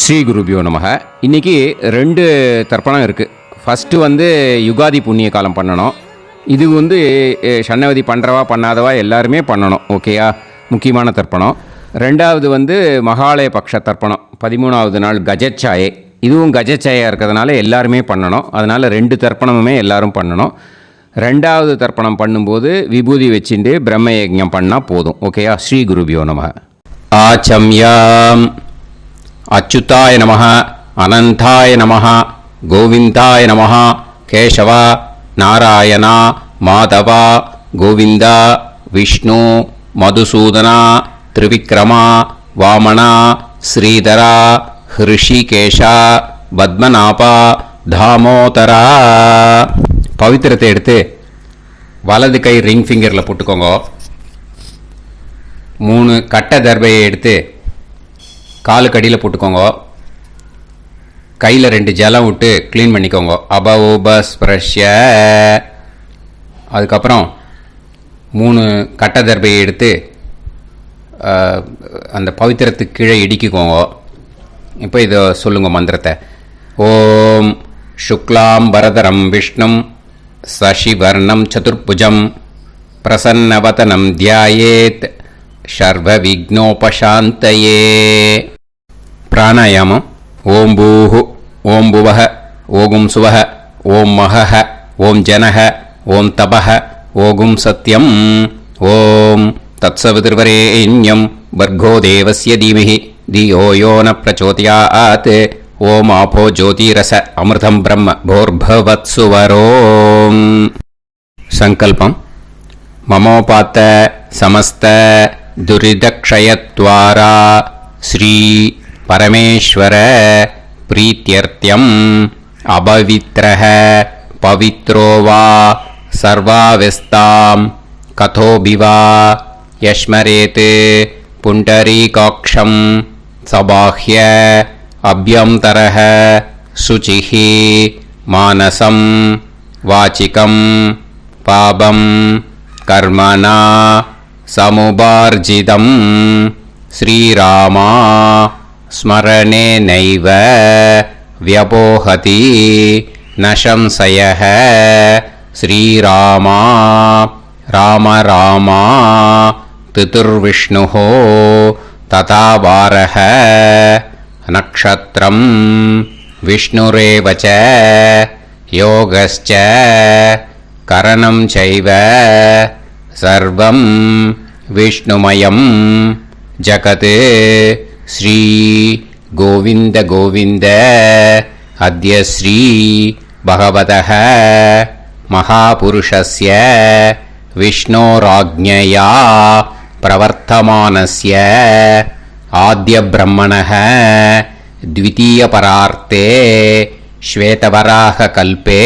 ஸ்ரீ குருபியோ நமக. இன்றைக்கி 2 தர்ப்பணம் இருக்குது. ஃபஸ்ட்டு யுகாதி புண்ணிய காலம் பண்ணணும். இது சன்னவதி பண்ணுறவா பண்ணாதவா எல்லாருமே பண்ணணும். ஓகேயா, முக்கியமான தர்ப்பணம். ரெண்டாவது மகாலய பக்ஷ தர்ப்பணம், 13வது நாள் கஜச்சாயை. இதுவும் கஜச்சாயாக இருக்கிறதுனால எல்லாருமே பண்ணணும். அதனால் 2 தர்ப்பணமுமே எல்லோரும் பண்ணணும். ரெண்டாவது தர்ப்பணம் பண்ணும்போது விபூதி வச்சுட்டு பிரம்ம யஜ்ஞம் பண்ணால் போதும். ஓகேயா. ஸ்ரீ குருபியோ நமக. ஆச்சம்யாம் அச்சுதாய நமஹ, அனந்தாய நமஹ, கோவிந்தாய நமஹ, கேசவ, நாராயணா, மாதவா, கோவிந்தா, விஷ்ணு, மதுசூதனா, திரிவிக்ரமா, வாமனா, ஸ்ரீதரா, ஹிருஷிகேஷா, பத்மநாபா, தாமோதரா. பவித்திரத்தை எடுத்து வலது கை ரிங் ஃபிங்கரில் போட்டுக்கோங்க. 3 கட்டை தர்பையை எடுத்து காலுக்கடியில் போட்டுக்கோங்க. கையில் 2 ஜலம் விட்டு க்ளீன் பண்ணிக்கோங்க. அபஓபஸ்பிரஷ்ய. அதுக்கப்புறம் 3 கட்டை தர்பையை எடுத்து அந்த பவித்திரத்துக்கு கீழே இடிக்கிக்கோங்க. இப்போ இதை சொல்லுங்க மந்திரத்தை. ஓம் சுக்லாம் வரதரம் விஷ்ணும் சசிவர்ணம் சதுர்புஜம் பிரசன்னவதனம் தியாயேத் சர்வ விக்னோபசாந்தயே. பிராணாயாமம். ஓம் பூஹு, ஓம் புவஹ, ஓகும் சுவஹ, ஓம் மஹஹ, ஓம் ஜனஹ, ஓம் தபஹ, ஓகும் சத்யம். ஓம் தத்சவிதுர்வரேண்யம் வர்கோ தேவஸ்ய தீமஹி தியோ யோ ந பிரச்சோதயாத். ஓம் ஆபோ ஜோதிரச அமிர்தம் பிரம்ம போர்பவத்சுவரோம். சங்கல்பம். மமோபாத்த சமஸ்த துரிதக்ஷயத்வாரா ஸ்ரீ பரமேஸ்வர பிரீத்யர்த்தியம் அபவித்ரஹ பவித்ரோ வா சர்வாவஸ்தாம் கதோபிவா யஸ்மரேத் புண்டரீகாக்ஷம் சபாஹ்ய அப்யந்தரஹ சுசிஹி மானசம் வாசிகம் பாபம் கர்மணா சமுபார்ஜிதம் ஸ்ரீராமா ஸ்மரணே நைவ வ்யபோஹதி நசம்சயஹ. ஸ்ரீராமா ராம ராமா திதுர்விஷ்ணுஹ ததா வாரஹ. நக்ஷத்ரம் விஷ்ணுரேவச யோகஸ்ச கரணம் சைவ சர்வம் விஷ்ணுமயம் ஜகத். ஸ்ரீ கோவிந்த கோவிந்த அத்ய ஸ்ரீ பகவதः மகாபுருஷஸ்ய விஷ்ணோராஜ்ஞயா பிரவர்த்தமானஸ்ய ஆத்ய பிரம்மணः द्वितीयपरार्ते श्वेतवराह कल्पे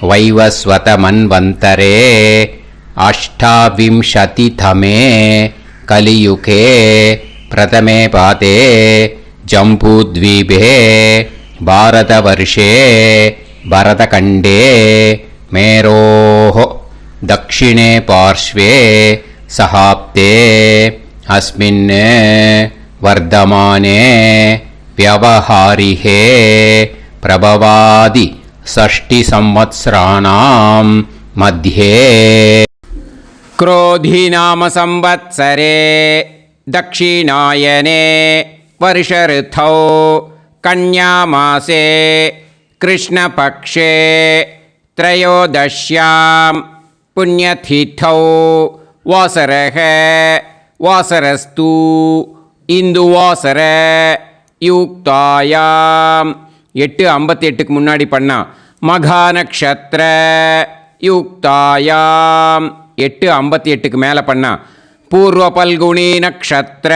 वैवस्वत मन्वन्तरे अष्टाविंशतितमे कलियुगे प्रथमे पादे जम्बूद्वीपे भारतवर्षे भरतखण्डे मेरोः दक्षिणे पार्श्वे सहाब्दे अस्मिन् वर्धमाने व्यवहारिहे प्रभवादि 60 संवत्सराणां मध्ये क्रोधी नाम संवत्सरे दक्षिणायने वर्षऋतौ कन्यामासे कृष्णपक्षे त्रयोदश्यां पुण्यतिथौ वासरः वासरस्तु இந்துவாசர யுக்தாயாம். 8:58க்கு முன்னாடி பண்ணா மகா நக்ஷத்ர யுக்தாயாம். 8:58க்கு மேலே பண்ணா பூர்வ பல்குனி நக்ஷத்ர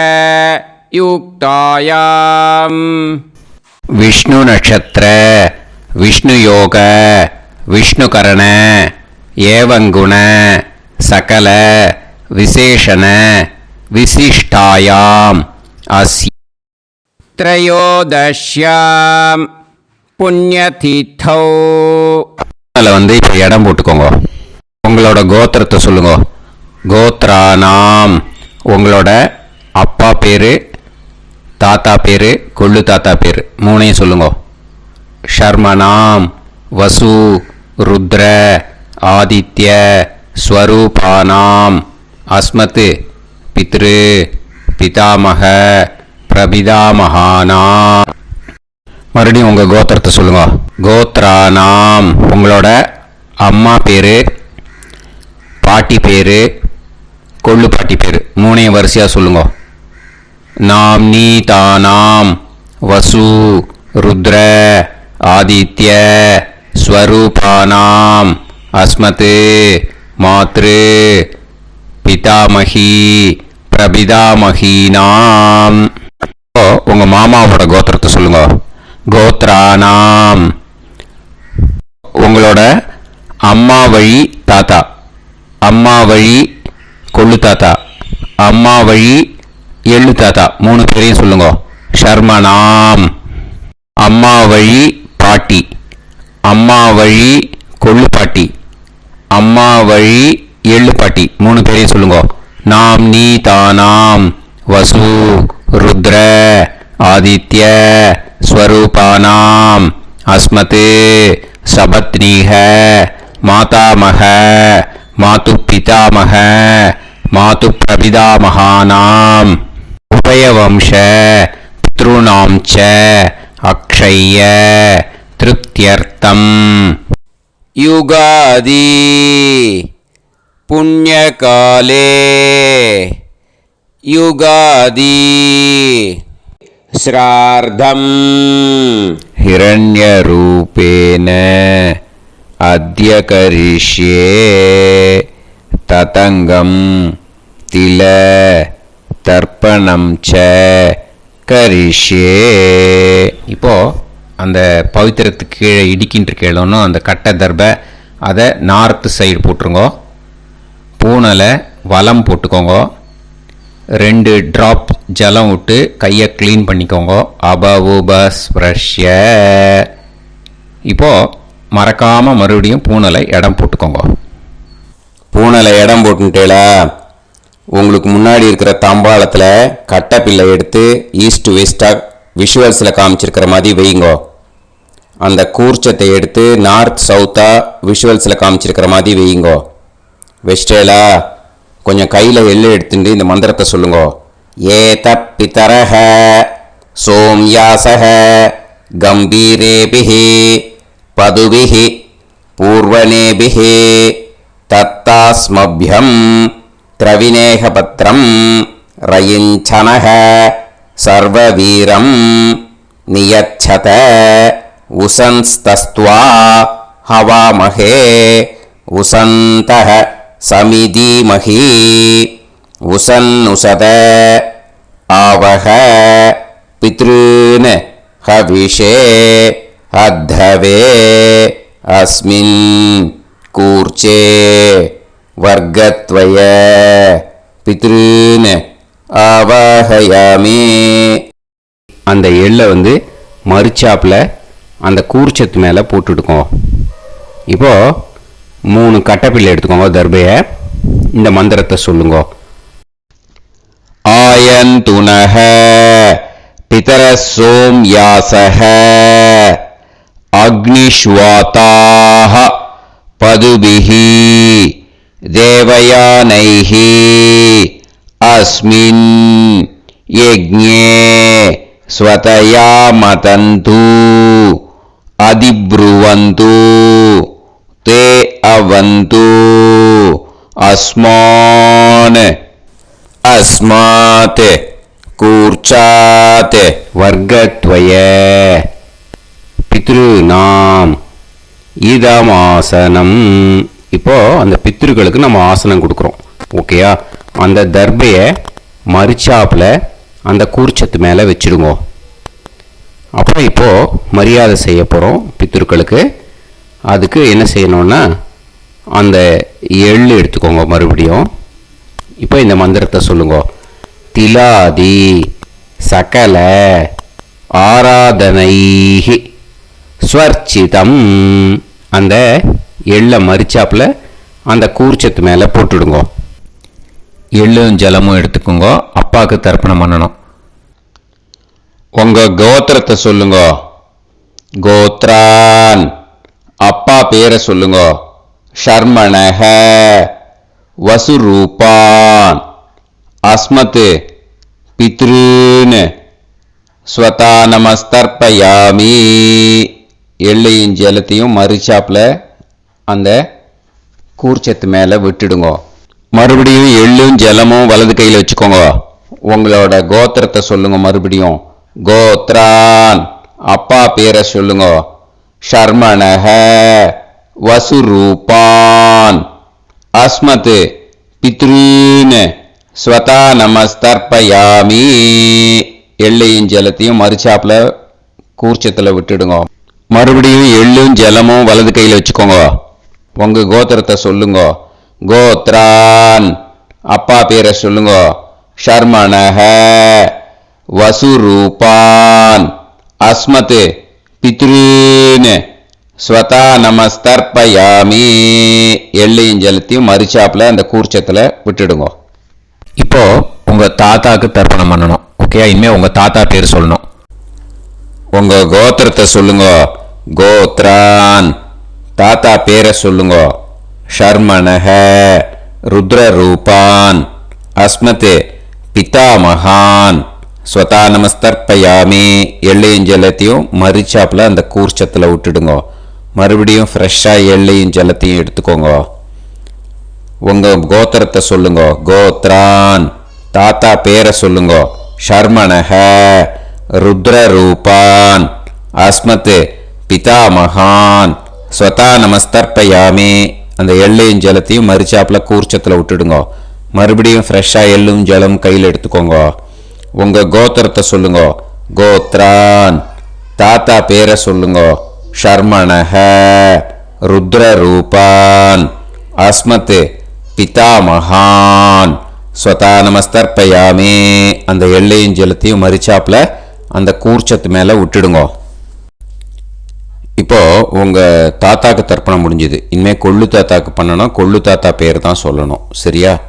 யுக்தாயாம். விஷ்ணு நக்ஷத்ர விஷ்ணு யோக விஷ்ணுகரண ஏவங்குண சகல விசேஷண விசிஷ்டாயாம் அஸ்ய த்ரயோதஷ்யாம் புண்ணியதிதௌ. அதில் இப்போ இடம் போட்டுக்கோங்க. உங்களோட கோத்திரத்தை சொல்லுங்க. கோத்ரானாம் உங்களோட அப்பா பேர், தாத்தா பேர், கொள்ளு தாத்தா பேர், மூணையும் சொல்லுங்க. ஷர்மணாம் வசு ருத்ர ஆதித்ய ஸ்வரூபானாம் அஸ்மத் பித்ரு பிதாமக பிரபிதாமகானாம். மறுபடியும் உங்கள் கோத்திரத்தை சொல்லுங்க. கோத்ரானாம் உங்களோட அம்மா பேர், பாட்டி பேர், கொள்ளு பாட்டி பேர், மூணையும் வரிசையாக சொல்லுங்க. நாம்னி தானாம் வசு ருத்ர ஆதித்ய ஸ்வரூபானாம் அஸ்மத் மாத்ரு பிதாமகி பிரபிதாமகீனாம். உங்கள் மாமாவோட கோத்திரத்தை சொல்லுங்க. கோத்ரானாம் உங்களோட அம்மா வழி தாத்தா, அம்மா வழி கொள்ளு தாத்தா, அம்மா வழி எள்ளு தாத்தா, மூணு பேரையும் சொல்லுங்க. ஷர்மணாம் அம்மா வழி பாட்டி, அம்மா வழி கொள்ளு பாட்டி, அம்மா வழி எள்ளு பாட்டி, மூணு பேரையும் சொல்லுங்க. நாம் நீ தானாம் வசு ருத்ர ஆதித்ய ஸ்வரூபானாம் அஸ்மத் சபத்னீஹ மாதாமக மாது பிதாமக மாது பிரபிதாமகானாம் உபயவம்ச பித்ருணாம் ச அக்ஷய்ய திருப்தியர்த்தம். யுகாதி புண்ணியகாலே யுகாதி ஸ்ரார்த்தம் ஹிரண்யரூபேன அத்ய கரிஷ்யே ததங்கம் தில தர்ப்பணம் ச கரிஷ்யே. இப்போ அந்த பவித்திரத்துக்கு கீழே இடிக்கின்ற கேளோன்னு அந்த கட்டை தர்பை அதை நார்த்து சைடு போட்டுருங்க. பூனலை வலம் போட்டுக்கோங்க. 2 ட்ராப் ஜலம் விட்டு கையை க்ளீன் பண்ணிக்கோங்க. அபவுபஸ்ப்ரஷ்ய. இப்போது மறக்காமல் மறுபடியும் பூனலை இடம் போட்டுக்கோங்க. பூனலை இடம் போட்டுட்டேல உங்களுக்கு முன்னாடி இருக்கிற தம்பாளத்தில் கட்டை பிள்ளை எடுத்து ஈஸ்ட் வெஸ்டாக விஷுவல்ஸில் காமிச்சிருக்கிற மாதிரி வைங்கோ. அந்த கூர்ச்சத்தை எடுத்து நார்த் சவுத்தாக விஷுவல்ஸில் காமிச்சிருக்கிற மாதிரி வைங்கோ. வெஸ்டேலா கொஞ்சம் கையில் எள்ளு எடுத்துட்டு இந்த மந்திரத்தை சொல்லுங்க. ஏத பிதரஹ சோம்யாசஹ கம்பீரேபிஹி பதுபிஹி பூர்வனேபிஹி தத்தாஸ்மப்யம் திரவிநேகபத்ரம் ரயிஞ்சனஹ சர்வவீரம் நியச்சத உசன்ஸ்தஸ்த்வா ஹவாமஹே உசந்தஹ சமிதீமஹி உசன்னுசத ஆவஹ பித்ருன் ஹவிஷே அத்தவே அஸ்மின் கூர்ச்சே வர்க்கத்வய பித்ருன் ஆவாஹயாமி. அந்த எள்ளை மறுச்சாப்பில் அந்த கூர்ச்சத்து மேலே போட்டுடுக்கோம். இப்போது 3 கட்டைப்பிள்ளை எடுத்துக்கோங்க. தர்பையை இந்த மந்திரத்தை சொல்லுங்க. ஆயந்துனஹ பிதர சோம்யாசஹ அக்னிஷ்வாதாஹ பதுபிஹி தேவயானைஹி அஸ்மின் யஜ்ஞே ஸ்வதயா மதந்து அதிப்ருவந்து தே அவது அஸ்மான் அஸ்மாத் கூர்ச்சாத் வர்க்கத்வய பித்ருநாம் இதமாசனம். இப்போ அந்த பித்ருக்களுக்கு நம்ம ஆசனம் கொடுக்குறோம். ஓகேயா? அந்த தர்பையை மறுச்சாப்பில் அந்த கூர்ச்சத்து மேலே வச்சுடுங்க. அப்புறம் இப்போது மரியாதை செய்ய போகிறோம் பித்ருக்களுக்கு. அதுக்கு என்ன செய்யணும்னா அந்த எள்ளு எடுத்துக்கோங்க. மறுபடியும் இப்போ இந்த மந்திரத்தை சொல்லுங்க. திலாதி சகல ஆராதனைஹி ஸ்வர்ச்சிதம். அந்த எள்ளை மரிச்சாப்பில் அந்த கூர்ச்சத்து மேலே போட்டுடுங்க. எள்ளும் ஜலமும் எடுத்துக்கோங்க. அப்பாவுக்கு தர்ப்பணம் பண்ணணும். உங்க கோத்திரத்தை சொல்லுங்க. கோத்ரான். அப்பா பேரை சொல்லுங்க. ஷர்மணஹ. வசுரூபான். அஸ்மத் பித்ருன். ஸ்வதா நமஸ்தர்ப்பயாமி. எள்ளையும் ஜலத்தையும் மறிச்சாப்புல அந்த கூர்ச்சத்து மேலே விட்டுடுங்க. மறுபடியும் எள்ளும் ஜலமும் வலது கையில் வச்சுக்கோங்க. உங்களோட கோத்திரத்தை சொல்லுங்க. மறுபடியும் கோத்ரான். அப்பா பேரை சொல்லுங்க. ஷர்மணஹ. வசுரூபான். அஸ்மத் பித்ருன். ஸ்வதா நமஸ்தர்ப்பயாமி. எள்ளையும் ஜலத்தையும் மறிச்சாப்புல கூர்ச்சத்தில் விட்டுடுங்க. மறுபடியும் எள்ளும் ஜலமும் வலது கையில் வச்சுக்கோங்க. உங்க கோத்திரத்தை சொல்லுங்க. கோத்ரான். அப்பா பேரை சொல்லுங்க. ஷர்மணஹ. வசுரூபான். அஸ்மத் பித்ருன். ஸ்வதா நமஸ்தர்ப்பயாமி. எள்ளையும் ஜலத்தையும் மறிச்சாப்புல அந்த கூர்ச்சத்தில் விட்டுடுங்க. இப்போ உங்க தாத்தாக்கு தர்ப்பணம் பண்ணணும். ஓகே, இனிமே உங்க தாத்தா பேர் சொல்லணும். உங்க கோத்திரத்தை சொல்லுங்க. கோத்ரான். தாத்தா பேரை சொல்லுங்க. ஷர்மணஹ. ருத்ரரூபான். அஸ்மத் பிதாமகான். ஸ்வதா நமஸ்தர்ப்பயாமி. எள்ளையும் ஜலத்தையும் மறிச்சாப்புல அந்த கூர்ச்சத்தில் விட்டுடுங்க. மறுபடியும் ஃப்ரெஷ்ஷாக எள்ளையும் ஜலத்தையும் எடுத்துக்கோங்க. உங்க கோத்திரத்தை சொல்லுங்க. கோத்ரான். தாத்தா பேரை சொல்லுங்க. ஷர்மணஹ. ருத்ரரூபான். அஸ்மத் பிதாமகான். ஸ்வதா நமஸ்தர்ப்பயாமி. அந்த எள்ளையும் ஜலத்தையும் மறிச்சாப்புல கூர்ச்சத்தில் விட்டுடுங்க. மறுபடியும் ஃப்ரெஷ்ஷாக எள்ளும் ஜலம் கையில் எடுத்துக்கோங்க. உங்க கோத்திரத்தை சொல்லுங்க. கோத்ரான். தாத்தா பேரை சொல்லுங்க. ஷர்மணஹ. ருத்ரரூபான். அஸ்மத் பிதாமகான். ஸ்வதா நமஸ்தர்ப்பயாமி. அந்த எள்ளையும் ஜலத்தையும் மறிச்சாப்புல அந்த கூர்ச்சத்து மேலே விட்டுடுங்க. இப்போ உங்க தாத்தாக்கு தர்ப்பணம் முடிஞ்சுது. இனிமேல் கொள்ளு தாத்தாக்கு பண்ணணும். கொள்ளு தாத்தா பேர் தான் சொல்லணும். சரியா?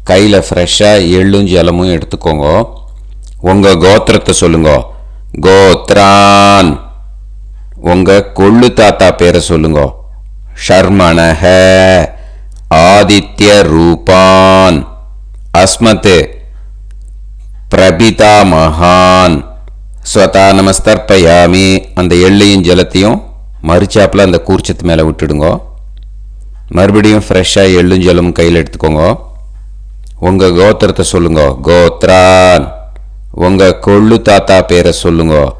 கையில் ஃப்ரெஷ்ஷாக எள்ளும் ஜலமும் எடுத்துக்கோங்க. உங்க கோத்திரத்தை சொல்லுங்க. கோத்ரான். உங்க கொள்ளு தாத்தா பேரை சொல்லுங்க. ஷர்மணஹ. ஆதித்ய ரூபான். அஸ்மத் பிரபிதாமகான். ஸ்வதா நமஸ்தர்ப்பயாமி. அந்த எள்ளையும் ஜலத்தையும் மறிச்சாப்புல அந்த கூர்ச்சத்து மேலே விட்டுடுங்க. மறுபடியும் ஃப்ரெஷ்ஷாக எள்ளும் ஜலமும் கையில் எடுத்துக்கோங்க. உங்கள் கோத்திரத்தை சொல்லுங்க. கோத்ரான். உங்கள் கொள்ளு தாத்தா பேரை சொல்லுங்க.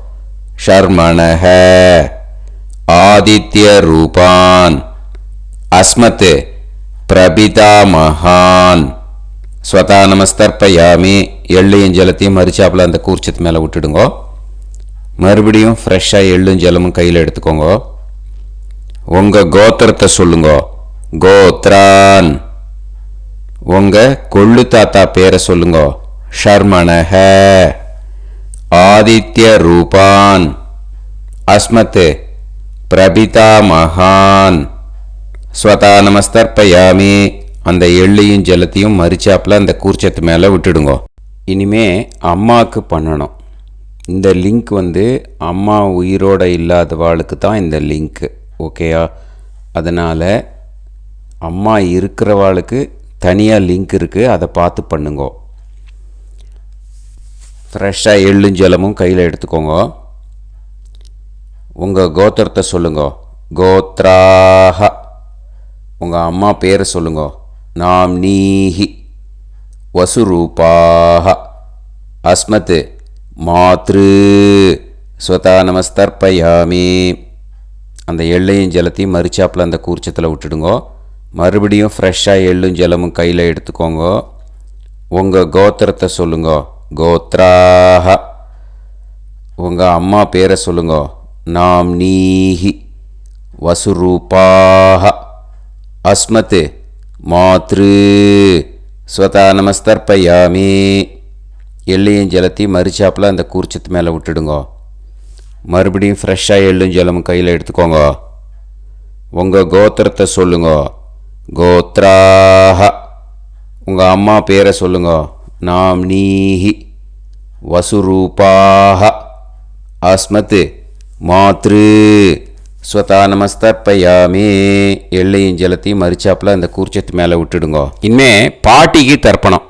ஷர்மணஹ. ஆதித்ய ரூபான். அஸ்மத் பிரபிதாமகான். ஸ்வதா நமஸ்தர்ப்பயாமி. எள்ளையும் ஜலத்தையும் மறிச்சாப்புல அந்த கூர்ச்சத்து மேலே விட்டுடுங்க. மறுபடியும் ஃப்ரெஷ்ஷாக எள்ளும் ஜலமும் கையில் எடுத்துக்கோங்க. உங்கள் கோத்திரத்தை சொல்லுங்க. கோத்ரான். உங்கள் கொள்ளு தாத்தா பேரை சொல்லுங்க. ஷர்மணஹ. ஆதித்ய ரூபான். அஸ்மத் பிரபிதாமகான். ஸ்வதா நமஸ்தர்ப்பயாமி. அந்த எள்ளையும் ஜலத்தையும் மறிச்சாப்புல அந்த கூர்ச்சத்து மேலே விட்டுடுங்க. இனிமே அம்மாவுக்கு பண்ணணும். இந்த லிங்க் அம்மா உயிரோடு இல்லாதவாளுக்கு தான் இந்த லிங்க்கு. ஓகேயா? அதனால் அம்மா இருக்கிறவாளுக்கு தனியாக லிங்க் இருக்குது. அதை பார்த்து பண்ணுங்க. ஃப்ரெஷ்ஷாக எள்ளும் ஜலமும் கையில் எடுத்துக்கோங்க. உங்கள் கோத்திரத்தை சொல்லுங்க. கோத்ராஹ. உங்கள் அம்மா பேரை சொல்லுங்க. நாம்னீஹி. வசுரூபாஹ. அஸ்மத் மாத்ரு. ஸ்வதா நமஸ்தர்ப்பயாமி. அந்த எள்ளையும் ஜலத்தையும் மறிச்சாப்புல அந்த கூர்ச்சத்தில் விட்டுடுங்க. மறுபடியும் ஃப்ரெஷ்ஷாக எள்ளும் ஜலமும் கையில் எடுத்துக்கோங்க. உங்கள் கோத்திரத்தை சொல்லுங்க. கோத்ராஹ. உங்கள் அம்மா பேரை சொல்லுங்க. நாம்னீஹி. வசுரூபாஹ. அஸ்மத் மாத்ரு. ஸ்வதா நமஸ்தர்ப்பயாமி. எள்ளையும் ஜலத்தையும் மறிச்சாப்புல அந்த கூர்ச்சத்து மேலே விட்டுடுங்க. மறுபடியும் ஃப்ரெஷ்ஷாக எள்ளும் ஜலமும் கையில் எடுத்துக்கோங்க. உங்கள் கோத்திரத்தை சொல்லுங்க. கோத்ராஹ. உங்கள் அம்மா பேரை சொல்லுங்க. நாம்னீஹி. வசுரூபாஹ அஸ்மத் மாத்ரு ஸ்வதா நமஸ்தர்ப்பயாமி. எள்ளையும் ஜலத்தையும் மரிச்சாப்பில் அந்த கூர்ச்சத்து மேலே விட்டுடுங்க. இனிமே பாட்டிக்கு தர்ப்பணம்.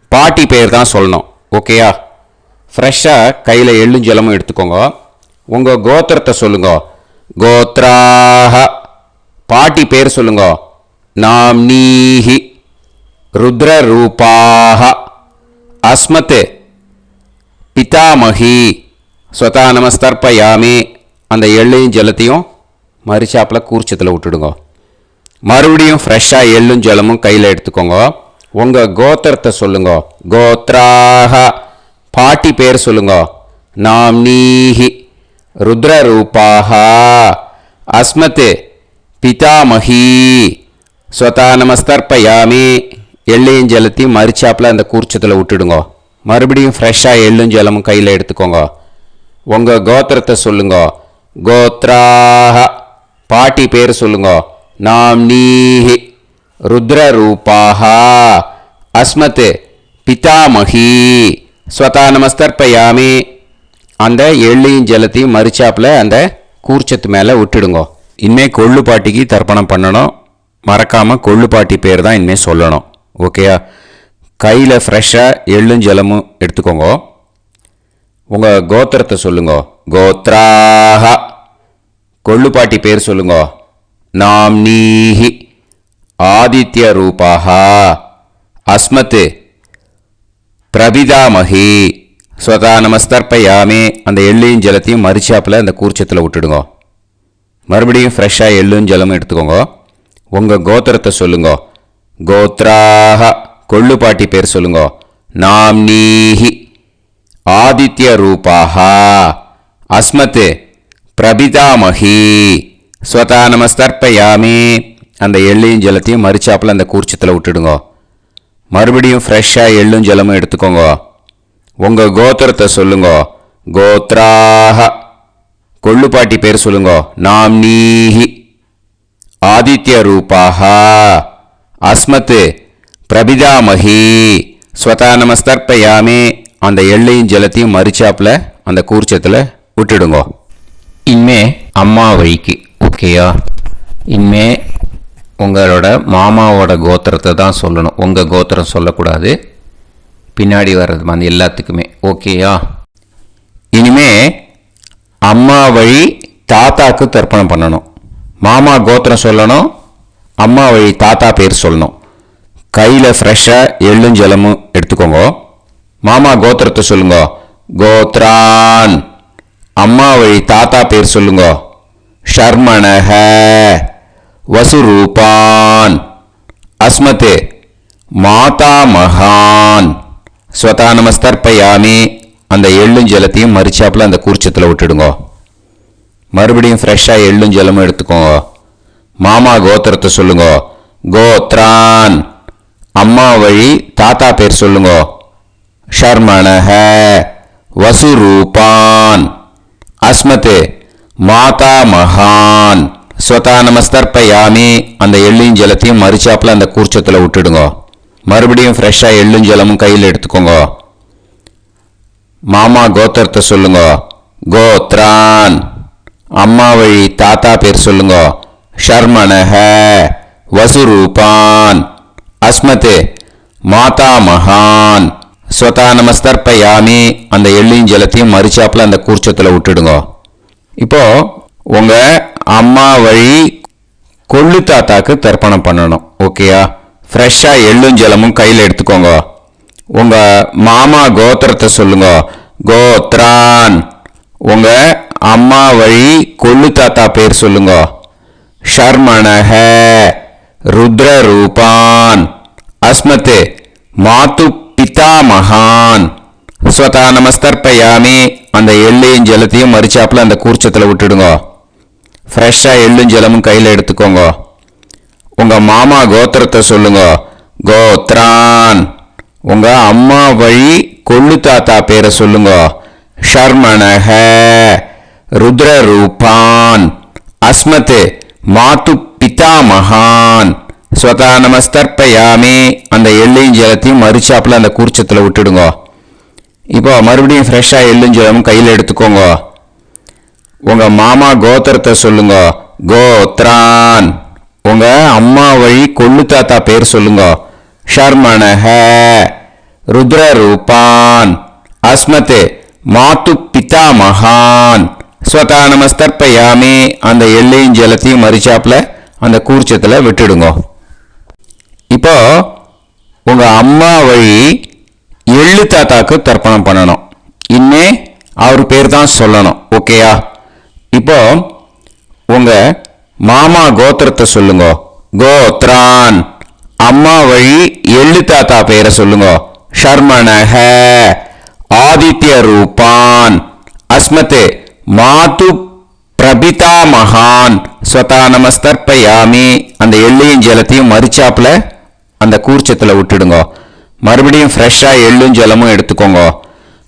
பாட்டி பேர் தான் சொல்லணும். ஓகேயா? ஃப்ரெஷ்ஷாக கையில் எள்ளும் ஜலமும் எடுத்துக்கோங்க. உங்கள் கோத்திரத்தை சொல்லுங்க. கோத்ராஹ. பாட்டி பேர் சொல்லுங்க. நாம்னீஹி ருத்ரரூபாஹ அஸ்மத் பிதாமகி ஸ்வதா நமஸ்தர்ப்பயாமி. அந்த எள்ளையும் ஜலத்தையும் மரிச்சாப்பில் கூர்ச்சத்தில் விட்டுடுங்க. மறுபடியும் ஃப்ரெஷ்ஷாக எள்ளும் ஜலமும் கையில் எடுத்துக்கோங்க. உங்கள் கோத்திரத்தை சொல்லுங்க. கோத்ராஹ. பாட்டி பேர் சொல்லுங்க. நாம்னீஹி ருத்ரரூபாஹ அஸ்மத் பிதாமகி ஸ்வதா நமஸ்தர்ப்பயாமி. எள்ளையும் ஜலத்தையும் மரிச்சாப்பில் அந்த கூர்ச்சத்தில் விட்டுடுங்க. மறுபடியும் ஃப்ரெஷ்ஷாக எள்ளும் ஜலமும் கையில் எடுத்துக்கோங்க. உங்கள் கோத்திரத்தை சொல்லுங்க. கோத்ராஹ. பாட்டி பேர் சொல்லுங்க. நாம்னீஹி ருத்ரரூபாஹ அஸ்மத் பிதாமகி ஸ்வதா நமஸ்தர்ப்பயாமி. அந்த எள்ளையும் ஜலத்தையும் மரிச்சாப்பில் அந்த கூர்ச்சத்து மேலே விட்டுடுங்க. இனிமேல் கொள்ளு பாட்டிக்கு தர்ப்பணம் பண்ணணும். மறக்காமல் கொள்ளு பாட்டி பேர் தான் இனிமேல் சொல்லணும். ஓகேயா? கையில் ஃப்ரெஷ்ஷாக எள்ளும் ஜலமும் எடுத்துக்கோங்க. உங்கள் கோத்திரத்தை சொல்லுங்க. கோத்ராஹ. கொள்ளு பாட்டி பேர் சொல்லுங்க. நாம்னீஹி ஆதித்ய ரூபாஹ அஸ்மத் பிரபிதாமகி ஸ்வதா நமஸ்தர்ப்பயாமி. அந்த எள்ளையும் ஜலத்தையும் மரிச்சாப்பில் அந்த கூர்ச்சத்தில் விட்டுடுங்க. மறுபடியும் ஃப்ரெஷ்ஷாக எள்ளும் ஜலமும் எடுத்துக்கோங்க. உங்கள் கோத்திரத்தை சொல்லுங்க. கோத்ராஹ. கொள்ளு பாட்டி பேர் சொல்லுங்க. நாம்னீஹி ஆதித்ய ரூபாஹ அஸ்மத் பிரபிதாமகி ஸ்வதா நமஸ்தர்ப்பயாமி. அந்த எள்ளையும் ஜலத்தையும் மரிச்சாப்பில் அந்த கூர்ச்சத்தில் விட்டுடுங்க. மறுபடியும் ஃப்ரெஷ்ஷாக எள்ளும் ஜலமும் எடுத்துக்கோங்க. உங்கள் கோத்திரத்தை சொல்லுங்க. கோத்ராஹ. கொள்ளு பாட்டி பேர் சொல்லுங்க. நாம்னீஹி ஆதித்ய ரூபாஹ அஸ்மத் பிரபிதாமகி ஸ்வதா நமஸ்தர்ப்பயாமி. அந்த எள்ளையும் ஜலத்தையும் மரிச்சாப்பில் அந்த கூர்ச்சத்தில் விட்டுடுங்க. இனிமே அம்மா வழிக்கு. ஓகேயா? இனிமே உங்களோட மாமாவோட கோத்திரத்தை தான் சொல்லணும். உங்கள் கோத்திரம் சொல்லக்கூடாது. பின்னாடி வர்றது வந்து எல்லாத்துக்குமே. ஓகேயா? இனிமே அம்மா வழி தாத்தாக்கு தர்ப்பணம் பண்ணணும். மாமா கோத்திரம் சொல்லணும். அம்மா வழி தாத்தா பேர் சொல்லணும். கையில் ஃப்ரெஷ்ஷாக எள்ளும் ஜலமும் எடுத்துக்கோங்க. மாமா கோத்திரத்தை சொல்லுங்க. கோத்ரான். அம்மா வழி தாத்தா பேர் சொல்லுங்க. ஷர்மணஹ வசுரூபான் அஸ்மத் மாதாமகான் ஸ்வதா நமஸ்தர்ப்பயாமி. அந்த எள்ளும் ஜலத்தையும் மரிச்சாப்பில் அந்த கூர்ச்சத்தில் விட்டுடுங்க. மறுபடியும் ஃப்ரெஷ்ஷாக எள்ளும் ஜலமும் எடுத்துக்கோங்க. மாமா கோத்திரத்தை சொல்லுங்க. கோத்ரான். அம்மா வழி தாத்தா பேர் சொல்லுங்க. ஷர்மணஹ வசுரூபான் அஸ்மத் மாதாமகான் ஸ்வதா நமஸ்தர்ப்பயாமி. அந்த எள்ளையும் ஜலத்தையும் மரிச்சாப்பில் அந்த கூர்ச்சத்தில் விட்டுடுங்க. மறுபடியும் ஃப்ரெஷ்ஷாக எள்ளும் ஜலமும் கையில் எடுத்துக்கோங்க. மாமா கோத்திரத்தை சொல்லுங்க. கோத்ரான். அம்மா வழி தாத்தா பேர் சொல்லுங்க. ஷர்மணஹ வசுரூபான் அஸ்மத் மாதாமகான் ஸ்வதா நமஸ்தர்ப்பயாமி. அந்த எள்ளையும் ஜலத்தையும் மரிச்சாப்பில் அந்த கூர்ச்சத்தில் விட்டுடுங்க. இப்போ உங்கள் அம்மா வழி கொள்ளு தாத்தாக்கு தர்ப்பணம் பண்ணணும். ஓகேயா? ஃப்ரெஷ்ஷாக எள்ளும் ஜலமும் கையில் எடுத்துக்கோங்க. உங்கள் மாமா கோத்திரத்தை சொல்லுங்க. கோத்ரான். உங்கள் அம்மா வழி கொள்ளு தாத்தா பேர் சொல்லுங்க. ஷர்மணஹ ருத்ரரூபான் அஸ்மத் மாது பிதாமகான் ஸ்வதா நமஸ்தர்ப்பயாமி. அந்த எள்ளையும் ஜலத்தையும் மரிச்சாப்பில் அந்த கூர்ச்சத்தில் விட்டுடுங்க. ஃப்ரெஷ்ஷாக எள்ளும் ஜலமும் கையில் எடுத்துக்கோங்க. உங்கள் மாமா கோத்திரத்தை சொல்லுங்க. கோத்ரான். உங்கள் அம்மா வழி கொள்ளு தாத்தா பேரை சொல்லுங்க. ஷர்மணஹ ருத்ரரூபான் அஸ்மத் மாது பிதாமகான் ஸ்வதா நமஸ்தர்ப்பயாமி. அந்த எள்ளையும் ஜலத்தையும் மரிச்சாப்பில் அந்த கூர்ச்சத்தில் விட்டுடுங்க. இப்போ மறுபடியும் ஃப்ரெஷ்ஷாக எள்ளும் ஜலமும் கையில் எடுத்துக்கோங்க. உங்கள் மாமா கோத்திரத்தை சொல்லுங்க. கோத்ரான். உங்கள் அம்மா வழி கொள்ளு தாத்தா பேர் சொல்லுங்க. ஷர்மணஹ. ருத்ரரூபான். அஸ்மத் மாத்து பிதா மகான். ஸ்வதா நமஸ்தர்ப்பயாமி. அந்த எள்ளையும் ஜலத்தையும் மறிச்சாப்பில் அந்த கூர்ச்சத்தில் விட்டுடுங்க. இப்போ உங்கள் அம்மா வழி எள்ளு தாத்தாக்கு தர்ப்பணம் பண்ணணும். இன்னே அவர் பேர் தான் சொல்லணும். ஓகேயா? இப்போ உங்கள் மாமா கோத்திரத்தை சொல்லுங்க. கோத்ரான். அம்மா வழி எள்ளு தாத்தா பேரை சொல்லுங்க. ஷர்மணஹ. ஆதித்ய ரூபான். அஸ்மத் மாது பிரபிதா மகான். ஸ்வதா நமஸ்தர்ப்பயாமி. அந்த எள்ளையும் ஜலத்தையும் மறிச்சாப்புல அந்த கூர்ச்சத்தில் விட்டுடுங்க. மறுபடியும் ஃப்ரெஷ்ஷாக எள்ளும் ஜலமும் எடுத்துக்கோங்க.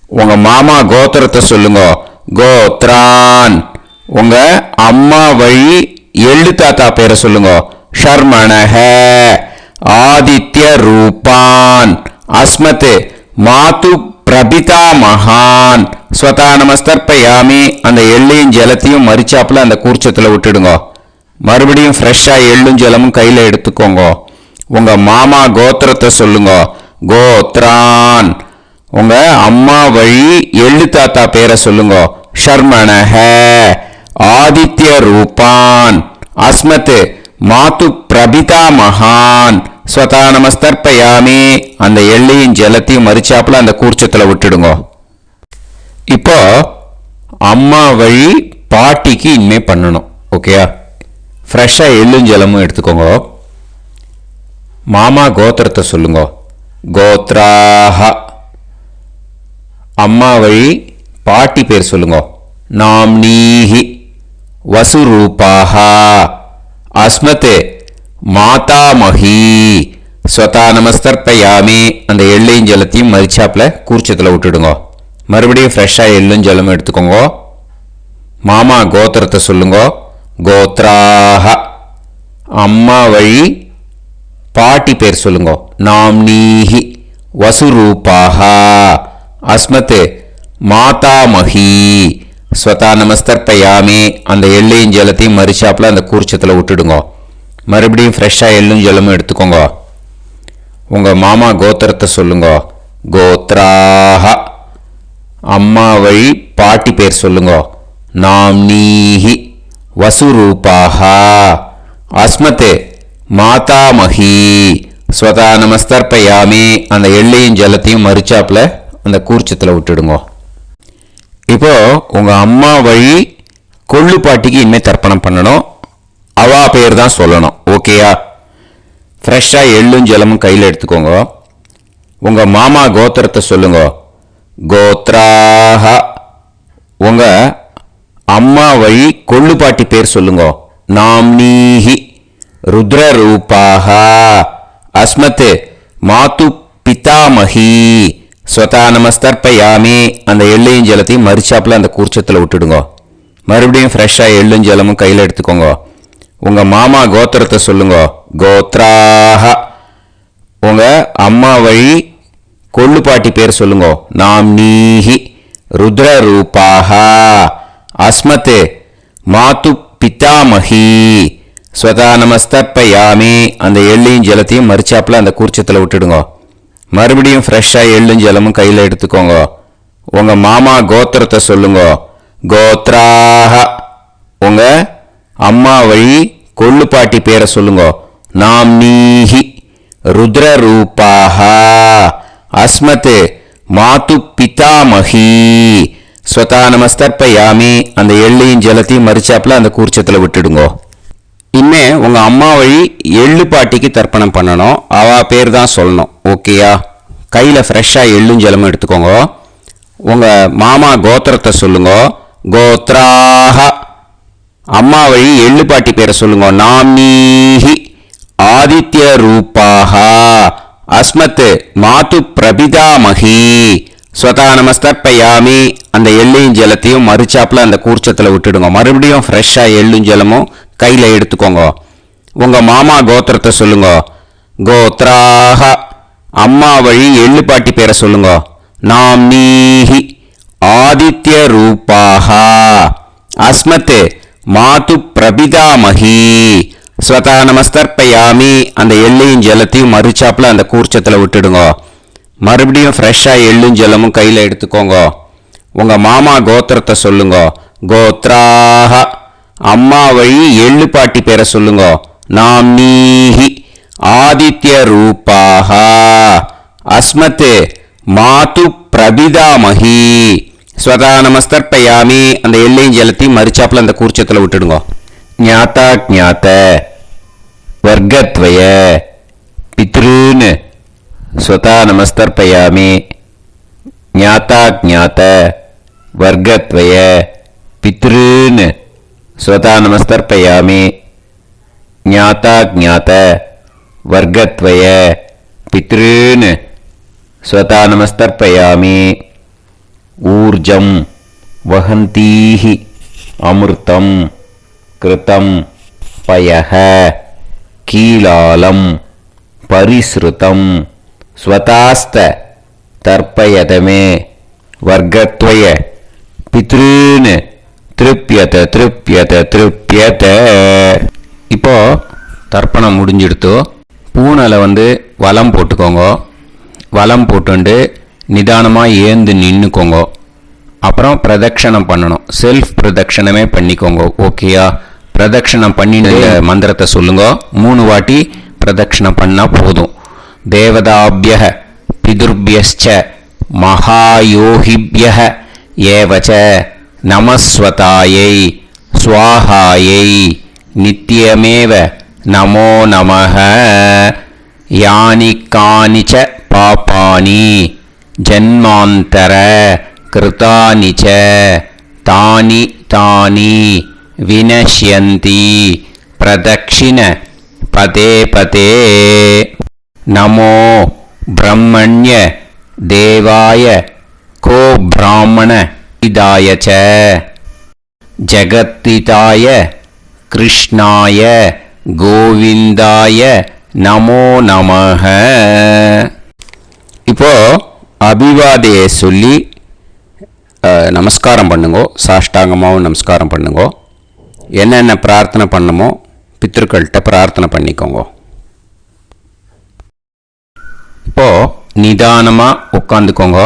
உங்கள் மாமா கோத்திரத்தை சொல்லுங்க. கோத்ரான். உங்கள் அம்மா வழி எள்ளு தாத்தா பேரை சொல்லுங்க. ஷர்மணஹ. ஆதித்ய ரூபான். அஸ்மத் மாது பிரபிதா மகான். ஸ்வதா நமஸ்தர்ப்பயாமி. அந்த எள்ளையும் ஜலத்தையும் மறிச்சாப்புல அந்த கூர்ச்சத்தில் விட்டுடுங்க. மறுபடியும் ஃப்ரெஷ்ஷாக எள்ளும் ஜலமும் கையில் எடுத்துக்கோங்க. உங்கள் மாமா கோத்திரத்தை சொல்லுங்க. கோத்ரான். உங்கள் அம்மா வழி எள்ளு தாத்தா பேரை சொல்லுங்க. ஷர்மணஹ. ஆதித்ய ரூபான். அஸ்மத் மாது பிரபிதா மகான். ஸ்வதா நமஸ்தர்ப்பயாமி. அந்த எள்ளையும் ஜலத்தையும் மறிச்சாப்புல அந்த கூர்ச்சத்தில் விட்டுடுங்க. இப்போ அம்மா வழி பாட்டிக்கு இனிமே பண்ணணும். ஓகேயா? ஃப்ரெஷ்ஷாக எள்ளும் ஜலமும் எடுத்துக்கோங்க. மாமா கோத்திரத்தை சொல்லுங்க. கோத்ராஹ. அம்மா வழி பாட்டி பேர் சொல்லுங்க. நாம்னீஹி. வசுரூபாஹ. அஸ்மத் மாதாமஹி. ஸ்வதா நமஸ்தர்ப்பயாமி. அந்த எள்ளையும் ஜலத்தையும் மறிச்சாப்புல கூர்ச்சத்தில் விட்டுடுங்க. மறுபடியும் ஃப்ரெஷ்ஷாக எள்ளும் ஜலமும் எடுத்துக்கோங்க. மாமா கோத்திரத்தை சொல்லுங்க. கோத்ராஹ. அம்மா வழி பாட்டி பேர் சொல்லுங்க. நாம்னீஹி. வசுரூபாஹ. அஸ்மத் மாதாமஹி. ஸ்வதா நமஸ்தர்ப்பயாமி. அந்த எள்ளையும் ஜலத்தையும் மறிச்சாப்புல அந்த கூர்ச்சத்தில் விட்டுடுங்க. மறுபடியும் ஃப்ரெஷ்ஷாக எள்ளும் ஜலமும் எடுத்துக்கோங்க. உங்கள் மாமா கோத்திரத்தை சொல்லுங்க. கோத்ராஹ. அம்மா வழி பாட்டி பேர் சொல்லுங்க. நாம்னீஹி. வசுரூபாஹ. அஸ்மத் மாதாமஹி. ஸ்வதா நமஸ்தர்ப்பயாமி. அந்த எள்ளையும் ஜலத்தையும் மறிச்சாப்புல அந்த கூர்ச்சத்தில் விட்டுடுங்க. இப்போ உங்கள் அம்மா வழி கொள்ளு பாட்டிக்கு இனிமேல் தர்ப்பணம் பண்ணணும். அவா பேர் தான் சொல்லணும். ஓகேயா? ஃப்ரெஷ்ஷாக எள்ளும் ஜலமும் கையில் எடுத்துக்கோங்க. உங்கள் மாமா கோத்திரத்தை சொல்லுங்க. கோத்ராஹ. உங்கள் அம்மா வழி கொள்ளு பாட்டி பேர் சொல்லுங்க. நாம்னீஹி. ருத்ரரூபாஹ. அஸ்மத் மாது பிதாமஹி. ஸ்வதா நமஸ்தர்ப்பயாமி. அந்த எள்ளையும் ஜலத்தையும் மறிச்சாப்புல அந்த கூர்ச்சத்தில் விட்டுடுங்க. மறுபடியும் ஃப்ரெஷ்ஷாக எள்ளும் ஜலமும் கையில் எடுத்துக்கோங்க. உங்கள் மாமா கோத்திரத்தை சொல்லுங்க. கோத்ராஹ. உங்கள் அம்மா வழி கொள்ளு பாட்டி பேர் சொல்லுங்க. நாம்னீஹி. ருத்ரரூபாஹ. அஸ்மத் மாது பிதாமஹி. ஸ்வதா நமஸ்தர்ப்பயாமி. அந்த எள்ளையும் ஜலத்தையும் மறிச்சாப்புல அந்த கூர்ச்சத்தில் விட்டுடுங்க. மறுபடியும் ஃப்ரெஷ்ஷாக எள்ளும் ஜலமும் கையில் எடுத்துக்கோங்க. உங்கள் மாமா கோத்திரத்தை சொல்லுங்க. கோத்ராஹ. உங்கள் அம்மா வழி கொள்ளு பாட்டி பேரை சொல்லுங்க. நாம்னீஹி. ருத்ரரூபாஹ. அஸ்மத் மாது பிதாமஹி. ஸ்வதா நமஸ்தர்ப்பயாமி. அந்த எள்ளையும் ஜலத்தையும் மறிச்சாப்புல அந்த கூர்ச்சத்தில் விட்டுடுங்க. இனிமே உங்கள் அம்மா வழி எள்ளு பாட்டிக்கு தர்ப்பணம் பண்ணணும். அவா பேர் தான் சொல்லணும். ஓகேயா? கையில் ஃப்ரெஷ்ஷாக எள்ளும் ஜலமும் எடுத்துக்கோங்க. உங்கள் மாமா கோத்திரத்தை சொல்லுங்க. கோத்ராஹ. அம்மா வழி எள்ளு பாட்டி பேரை சொல்லுங்க. நாம்னீஹி. ஆதித்ய ரூபாஹ. அஸ்மத் மாது பிரபிதாமஹி. ஸ்வதா நமஸ்தர்ப்பயாமி. அந்த எள்ளையும் ஜலத்தையும் மறிச்சாப்புல அந்த கூர்ச்சத்தில் விட்டுடுங்க. மறுபடியும் ஃப்ரெஷ்ஷாக எள்ளும் ஜலமும் கையில் எடுத்துக்கோங்க. உங்கள் மாமா கோத்திரத்தை சொல்லுங்க. கோத்ராஹ. அம்மா வழி எள்ளு பாட்டி பேரை சொல்லுங்க. நாம்னீஹி ஆதித்யரூபாः அஸ்மத் மாது பிரபிதாமகி ஸ்வதா நமஸ்தர்ப்பயாமி. அந்த எள்ளையும் ஜலத்தையும் மறுச்சாப்புல அந்த கூர்ச்சத்தில் விட்டுடுங்க. மறுபடியும் ஃப்ரெஷ்ஷாக எள்ளும் ஜலமும் கையில் எடுத்துக்கோங்க. உங்கள் மாமா கோத்திரத்தை சொல்லுங்க. கோத்ராஹ அம்மா வழி எள்ளு பாட்டி பேரை சொல்லுங்க. நாம்னீஹி ஆதித்ய ரூபாஹ அஸ்மத் மாது பிரபிதாமகி ஸ்வதா நமஸ்தர்ப்பயாமி. அந்த எள்ளையும் ஜலத்தையும் மறுச்சாப்புல அந்த கூர்ச்சத்தில் விட்டுடுங்க. ஞாதா ஞாத வர்க்கத்வய பித்ருன் ஸ்வதா நமஸ்தர்ப்பயாமி. ஞாதா ஞாத வர்க்கத்வய பித்ருன் ஸ்வதா நமஸ்தர்ப்பயாமி. ஞாதா ஞாத வர்க்கத்வய பித்ருன் ஸ்வதா நமஸ்தர்ப்பயாமி. ஊர்ஜம் வஹந்தீஹி அமிர்தம் கிருதம் பயஹ கீலாலம் பரிஸ்ருதம் ஸ்வதாஸ்த தர்ப்பயதமே வர்க்கத்வய பித்ருன் திருப்யத திருப்யத திருப்யத. இப்போ தர்ப்பணம் முடிஞ்சிடுத்து. பூனலை வலம் போட்டுக்கோங்க. வலம் போட்டுண்டு நிதானமாக ஏந்து நின்றுக்கோங்க. அப்புறம் பிரதட்சணம் பண்ணணும். செல்ஃப் பிரதட்சணமே பண்ணிக்கோங்க. ஓகேயா? பிரதட்சணம் பண்ணிட்டு மந்திரத்தை சொல்லுங்க. 3 வாட்டி பிரதட்சணம் பண்ணால் போதும். தேவதாபியः பிதுர்பியஸ்ச மகாயோகிபியः ஏவச நமஸ்வதாயை ஸ்வாஹாயை நித்யமேவ நமோ நமः. யானி கானிச்ச பாபானி ஜன்மாந்தர கிருதானி ச தானி தானி வினஷ்யந்தி பிரதக்ஷிண பதே பதே. நமோ பிரம்மண்ய தேவாய கோ பிராமண இதாய ச ஜகத்திதாய கிருஷ்ணாய கோவிந்தாய நமோ நமः. இப்போ அபிவாதையை சொல்லி நமஸ்காரம் பண்ணுங்கோ. சாஷ்டாங்கமாகவும் நமஸ்காரம் பண்ணுங்கோ. என்னென்ன பிரார்த்தனை பண்ணமோ பித்ருக்கள்கிட்ட பிரார்த்தனை பண்ணிக்கோங்க. இப்போ நிதானமாக உட்காந்துக்கோங்க.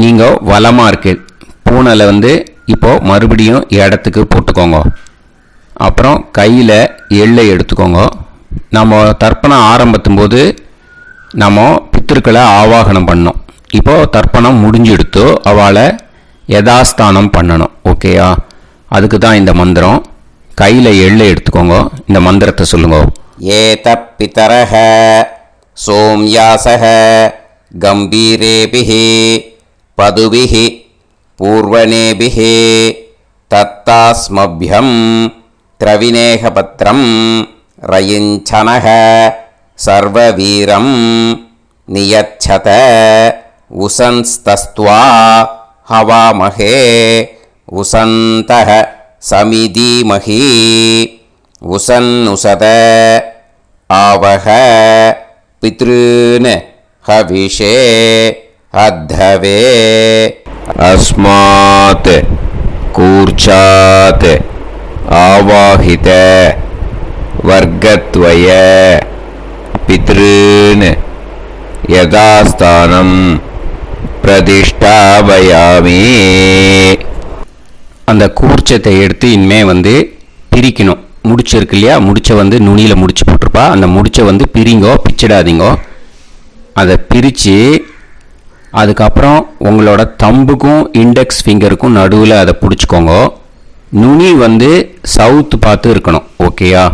நீங்கள் வலமாக இருக்கு பூனலை இப்போ மறுபடியும் இடத்துக்கு போட்டுக்கோங்க. அப்புறம் கையில் எள்ளை எடுத்துக்கோங்க. நம்ம தர்ப்பணம் ஆரம்பிக்கும் போது நம்ம பித்திருக்களை ஆவாகனம் பண்ணோம். இப்போது தர்ப்பணம் முடிஞ்செடுத்து அவளை யதாஸ்தானம் பண்ணணும். ஓகேயா? அதுக்கு தான் இந்த மந்திரம். கையில் எள்ளை எடுத்துக்கோங்க. இந்த மந்திரத்தை சொல்லுங்க. ஏத பிதரஹ சோம்யாசஹ கம்பீரேபிஹி பதுபிஹி பூர்வணேபிஹி தத்தாஸ்மப்யம் திரவிநேகபத்ரம் ரயிஞ்சனஹ சர்வவீரம் நியச்சத உசன்ஸ்தஸ்த்வா ஹவாமஹே உசந்தஹ சமிதீமஹி உசன்னுசத ஆவஹ பித்ருன் ஹவிஷே அத்தவே. அஸ்மாத் கூர்ச்சாத் ஆவாஹித வர்க்கத்வய பித்ருன் யதாஸ்தானம் பிரதிஷ்டாபயாமி. அந்த கூர்ச்சத்தை எடுத்து இனிமே பிரிக்கணும். முடிச்சிருக்கு இல்லையா? முடிச்ச நுனியில் முடிச்சு போட்டிருப்பா. அந்த முடிச்ச பிரிங்கோ, பிச்சிடாதீங்கோ. அதை பிரித்து அதுக்கப்புறம் உங்களோட தம்புக்கும் இண்டெக்ஸ் ஃபிங்கருக்கும் நடுவில் அதை பிடிச்சிக்கோங்க. நுனி சவுத்து பார்த்து இருக்கணும். ஓகேயா?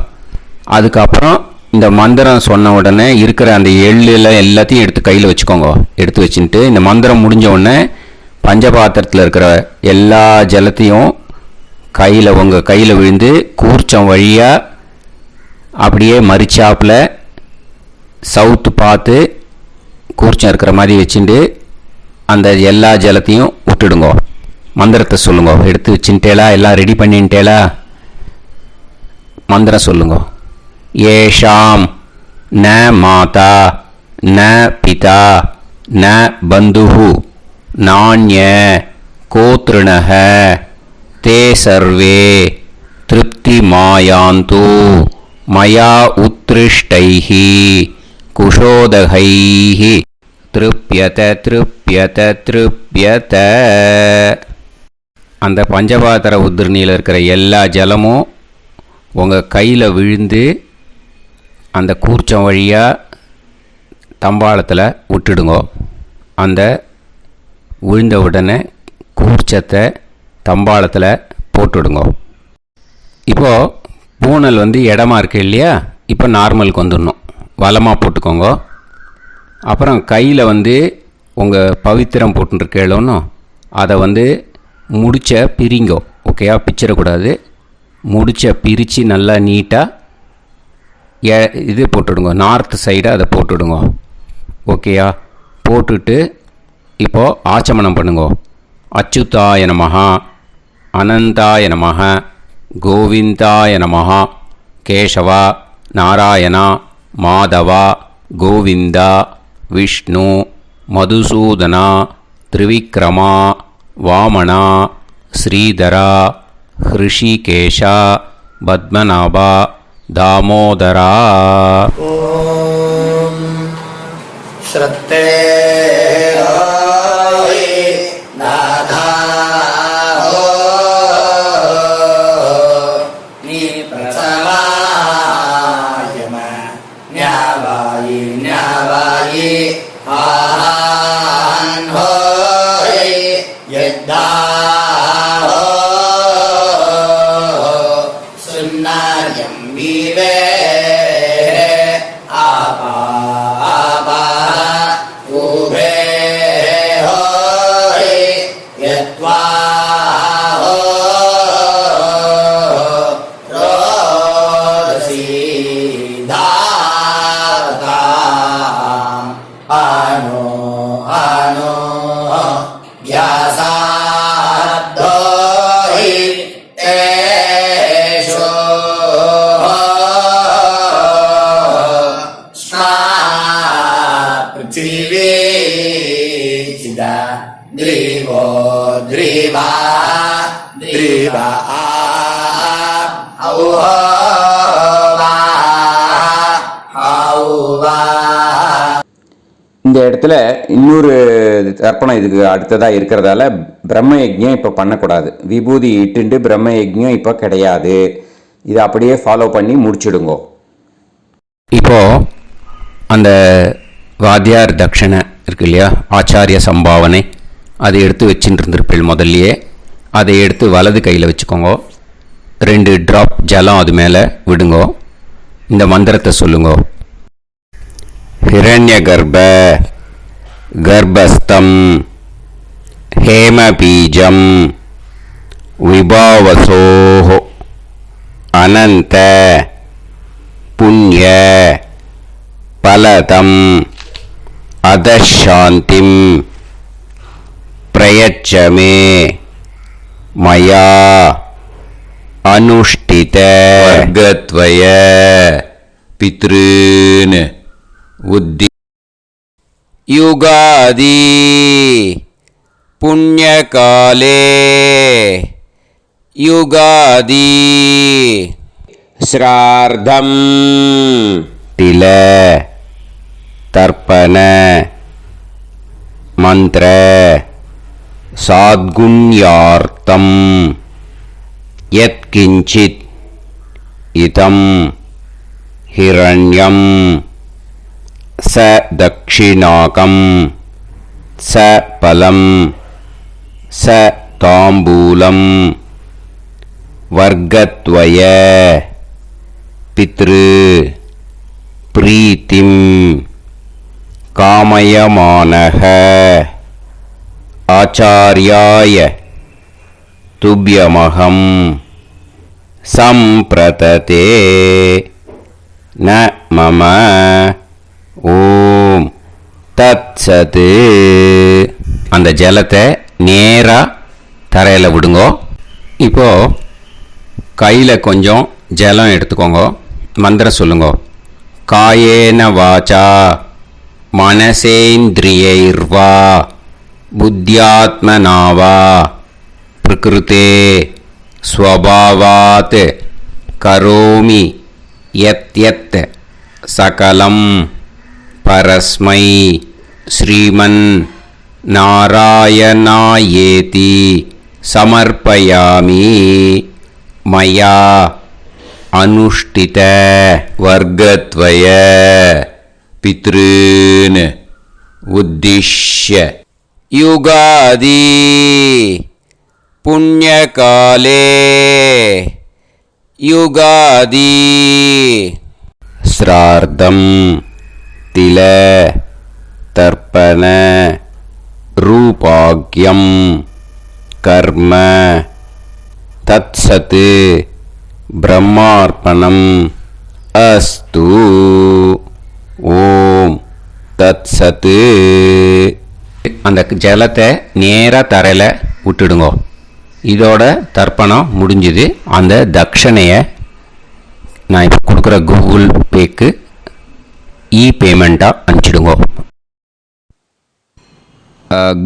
அதுக்கப்புறம் இந்த மந்திரம் சொன்ன உடனே இருக்கிற அந்த எள்ளில் எல்லாத்தையும் எடுத்து கையில் வச்சுக்கோங்க. எடுத்து வச்சுட்டு இந்த மந்திரம் முடிஞ்ச உடனே பஞ்சபாத்திரத்தில் இருக்கிற எல்லா ஜலத்தையும் உங்கள் கையில் விழுந்து கூர்ச்சம் வழியாக அப்படியே மறிச்சாப்பில் சவுத்து பார்த்து கூர்ச்சம் இருக்கிற மாதிரி வச்சுட்டு அந்த எல்லா ஜலத்தையும் விட்டுடுங்க. மந்திரத்தை சொல்லுங்க. எடுத்து வச்சுட்டேலா? எல்லாம் ரெடி பண்ணிட்டேலா? மந்திரம் சொல்லுங்க. ஏஷாம் ந மாதா ந பிதா ந பந்துஹு நாண்ய கோத்ருணஹ தே சர்வே திருப்திமாயாந்து மயா உத்ருஷ்டைஹி குஷோதகைஹி திருப்யத திருப்யத திருப்யத. அந்த பஞ்சபாத்திர உதிரணியில் இருக்கிற எல்லா ஜலமும் உங்கள் கையில் விழுந்து அந்த கூர்ச்சம் வழியாக தம்பாளத்தில் விட்டுடுங்க. அந்த விழுந்த உடனே கூர்ச்சத்தை தம்பாளத்தில் போட்டுடுங்க. இப்போது பூனல் இடமா இருக்கு இல்லையா, இப்போ நார்மலுக்கு வந்துடணும். வலமாக போட்டுக்கோங்க. அப்புறம் கையில் உங்கள் பவித்திரம் போட்டுருக்கேளோன்னு அதை முடிச்ச பிரிங்கோ. ஓகேயா, பிச்சிடக்கூடாது. முடிச்ச பிரித்து நல்லா நீட்டாக இது போட்டுடுங்க. நார்த் சைடை அதை போட்டுடுங்க. ஓகேயா, போட்டுட்டு இப்போது ஆச்சமனம் பண்ணுங்க. அச்சுதாய நமஹ, அனந்தாய நமஹ, கோவிந்தாய நமஹ, கேசவா, நாராயணா, மாதவா, கோவிந்தா, விஷ்ணு, மதுசூதனா, திரிவிக்ரமா, வாமனா, ஸ்ரீதரா, ஹிருஷிகேஷா, பத்மநாபா, தாமோதரா. ஓம் ஸ்ரத்தே நாதா நீ பிரசவாயம ஞாவாயி ஞாவாயி ஆஹான் ஹோய் யத்தா சுன்னாயம் வீவே ஆபா ஆபா உபே ஹோய் யத்வா ரோதசி தாதா ஆனோ ஆனோ வ்யாசாத்தோஹி தேஷோ ஸ்மா பிருத்திவி சிதா த்ரிவோ த்ரிவா த்ரிவா ஔவா ஔவா. இந்த இடத்துல இன்னொரு தர்ப்பணம் இதுக்கு அடுத்ததாக இருக்கிறதால பிரம்ம யஜ்ஞம் இப்போ பண்ணக்கூடாது. விபூதி இட்டுண்டு பிரம்ம யஜ்ஞம் இப்போ கிடையாது. இதை அப்படியே ஃபாலோ பண்ணி முடிச்சுடுங்கோ. இப்போது அந்த வாத்தியார் தட்சணை இருக்கு இல்லையா, ஆச்சாரிய சம்பாவனை, அதை எடுத்து வச்சுட்டு இருந்திருப்பீள் முதல்லையே. அதை எடுத்து வலது கையில் வச்சுக்கோங்க. 2 ட்ராப் ஜலம் அது மேலே விடுங்கோ. இந்த மந்திரத்தை சொல்லுங்கோ. ஹிரண்ய கர்ப்ப கர்ப்பஸ்தம் ஹேமபீஜம் விபாவசோஹ அனந்த புண்ணிய பலதம் அதசாந்திம் பிரயச்சமே மயா அனுஷ்டித வர்கத்வய பித்ருன் உத்தி யுகாதி புண்ணியகாலே யுகாதி ஸ்ரார்த்தம் தில தர்ப்பண மந்திர சாத்குண்யார்த்தம் யத்கிஞ்சித் இதம் ஹிரண்யம் ச தக்ஷிணாகம் ச பலம் ச தாம்பூலம் வர்கத்வய பித்ரு பிரீத்திம் காமயமானஹ ஆச்சார்யாய துப்யமகம் சம்பிரததே ந மம ஓம் தத்சத். அந்த ஜலத்தை நேராக தரையில் விடுங்கோ. இப்போது கையில் கொஞ்சம் ஜலம் எடுத்துக்கோங்க. மந்திரம் சொல்லுங்க. காயேன வாச்சா मनसेन्द्रियैर्वा बुद्ध्यात्मना वा प्रकृते स्वभावात् करोमि यत् सकलं परस्मै श्रीमन् नारायणायेति समर्पयामि मया अनुष्ठित वर्गद्वय पितॄन् उद्दिश्य युगादि पुण्यकाले युगादि श्राद्धं तिल तर्पण रूपाग्यं कर्म तत्सत् ब्रह्मार्पणम् अस्तु ஓம் தத்சத்து. அந்த ஜலத்தை நேராக தரையில் விட்டுடுங்க. இதோட தர்ப்பணம் முடிஞ்சுது. அந்த தட்சணையை நான் இப்போ கொடுக்குற கூகுள் பேக்கு பேமெண்ட்டாக அனுப்பிச்சிடுங்க.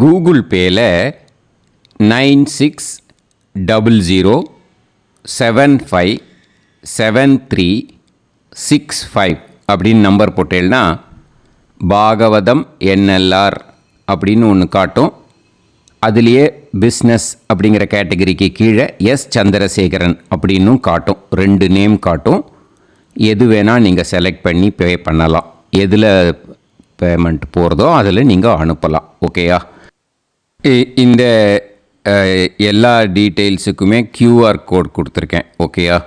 கூகுள் பேயில் 9600757365 அப்படின்னு நம்பர் போட்டேன்னா பாகவதம் NLR அப்படின்னு ஒன்று காட்டும். அதுலேயே பிஸ்னஸ் அப்படிங்கிற கேட்டகரிக்கு கீழே எஸ் சந்திரசேகரன் அப்படின்னும் காட்டும். 2 நேம் காட்டும். எது வேணால் நீங்கள் செலக்ட் பண்ணி பே பண்ணலாம். எதில் பேமெண்ட் போகிறதோ அதில் நீங்கள் அனுப்பலாம். ஓகேயா? இந்த எல்லா டீட்டெயில்ஸுக்குமே QR கோட் கொடுத்துருக்கேன். ஓகேயா?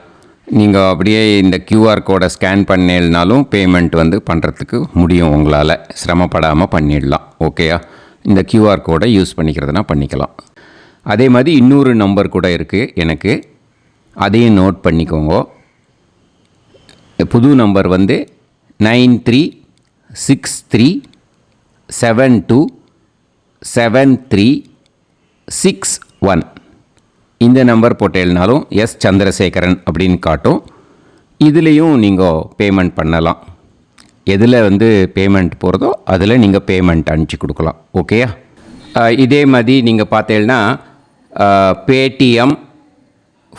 நீங்கள் அப்படியே இந்த QR கோடை ஸ்கேன் பண்ணேன்னாலும் பேமெண்ட் பண்ணுறதுக்கு முடியும். உங்களால் சிரமப்படாமல் பண்ணிடலாம். ஓகேயா? இந்த QR கோடை யூஸ் பண்ணிக்கிறதுனா பண்ணிக்கலாம். அதே மாதிரி இன்னொரு நம்பர் கூட இருக்குது எனக்கு. அதையும் நோட் பண்ணிக்கோங்க. புது நம்பர் 9363727361. இந்த நம்பர் போட்டேல்னாலும் எஸ் சந்திரசேகரன் அப்படின்னு காட்டும். இதுலேயும் நீங்கள் பேமெண்ட் பண்ணலாம். எதில் பேமெண்ட் போகிறதோ அதில் நீங்கள் பேமெண்ட் அனுப்பிச்சி கொடுக்கலாம். ஓகேயா? இதே மாதிரி நீங்கள் பார்த்தேன்னா பேடிஎம்,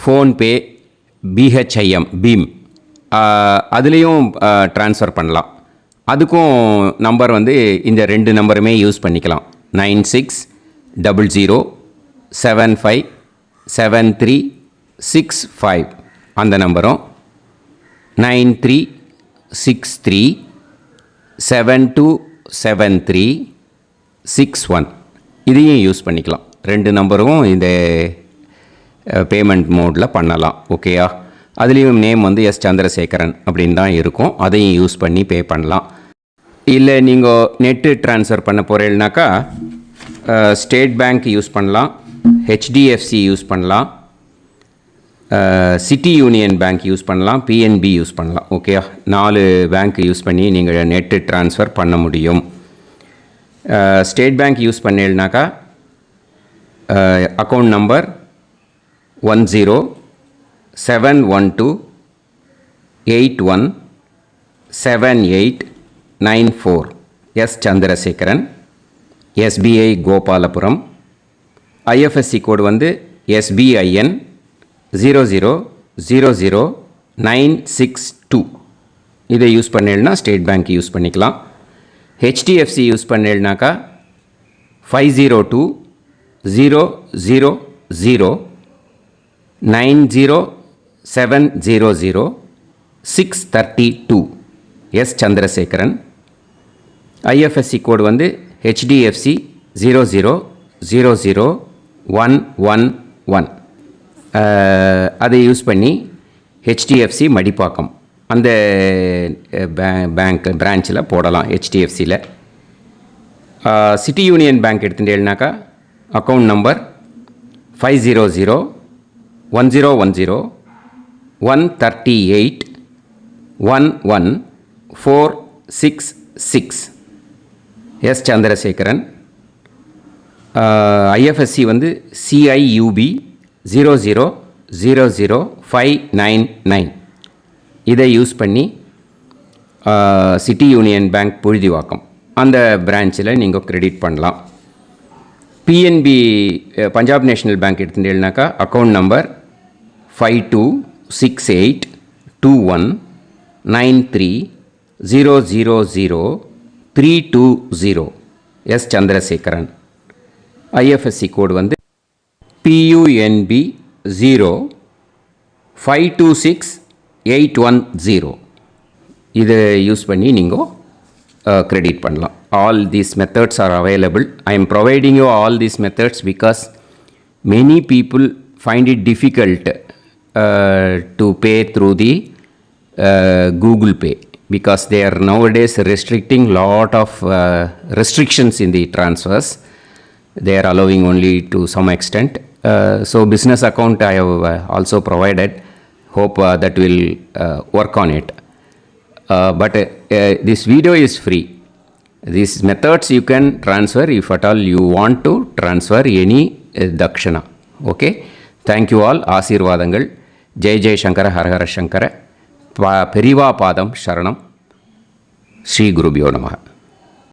ஃபோன்பே, பிஹெச்ஐஎம் பீம் அதுலேயும் ட்ரான்ஸ்ஃபர் பண்ணலாம். அதுக்கும் நம்பர் இந்த 2 நம்பருமே யூஸ் பண்ணிக்கலாம். 9600757365 அந்த நம்பரும் 9363727361 இதையும் யூஸ் பண்ணிக்கலாம். 2 நம்பரும் இந்த பேமெண்ட் மோடில் பண்ணலாம். ஓகேயா? அதுலேயும் நேம் எஸ் சந்திரசேகரன் அப்படின்னு தான் இருக்கும். அதையும் யூஸ் பண்ணி பே பண்ணலாம். இல்லை நீங்கள் நெட்டு ட்ரான்ஸ்ஃபர் பண்ண போகிறீங்கனாக்கா ஸ்டேட் பேங்க் யூஸ் பண்ணலாம், HDFC யூஸ் பண்ணலாம், சிட்டி யூனியன் பேங்க் யூஸ் பண்ணலாம், PNB யூஸ் பண்ணலாம். ஓகேயா? 4 பேங்க் யூஸ் பண்ணி நீங்கள் நெட்டு ட்ரான்ஸ்ஃபர் பண்ண முடியும். ஸ்டேட் பேங்க் யூஸ் பண்ணீங்கனாக்கா account number 10712817894 S Chandrasekaran, SBI Gopalapuram. IFSC code SBIN 0000962. இதை யூஸ் பண்ணேன்னா ஸ்டேட் பேங்க் யூஸ் பண்ணிக்கலாம். HDFC யூஸ் பண்ணேன்னாக்கா 5020090700 S Chandrasekaran. IFSC code HDFC 0000111. அதை யூஸ் பண்ணி HDFC மடிப்பாக்கம் அந்த பேங்க் பிரான்ச்சில் போடலாம். HDFCயில் சிட்டி யூனியன் பேங்க் எடுத்துட்டேன்னாக்கா account number 5001013811466 S Chandrasekaran. IFSC CIUB 0000599. இதை யூஸ் பண்ணி சிட்டி யூனியன் பேங்க் புழுதிவாக்கம் அந்த பிரான்ச்சில் நீங்கள் கிரெடிட் பண்ணலாம். பிஎன்பி பஞ்சாப் நேஷ்னல் பேங்க் எடுத்துட்டீங்கன்னாக்கா account number 52682193000320 S Chandrasekaran. IFSC code வந்து PUNB 0526810. இதை யூஸ் பண்ணி நீங்கள் கிரெடிட் பண்ணலாம். All these methods are available. I am providing you all these methods because many people find it difficult to pay through the Google Pay because they are nowadays restricting lot of restrictions in the transfers. They are allowing only to some extent. So business account I have also provided. Hope that will work on it. But this video is free. These methods you can transfer if at all you want to transfer any dakshana. Okay. Thank you all. ஆசீர்வாதங்கள். ஜெய் ஜெய் சங்கர ஹரஹர சங்கர. பெரிவா பாதம் சரணம். ஸ்ரீ குருபியோ நமஹ.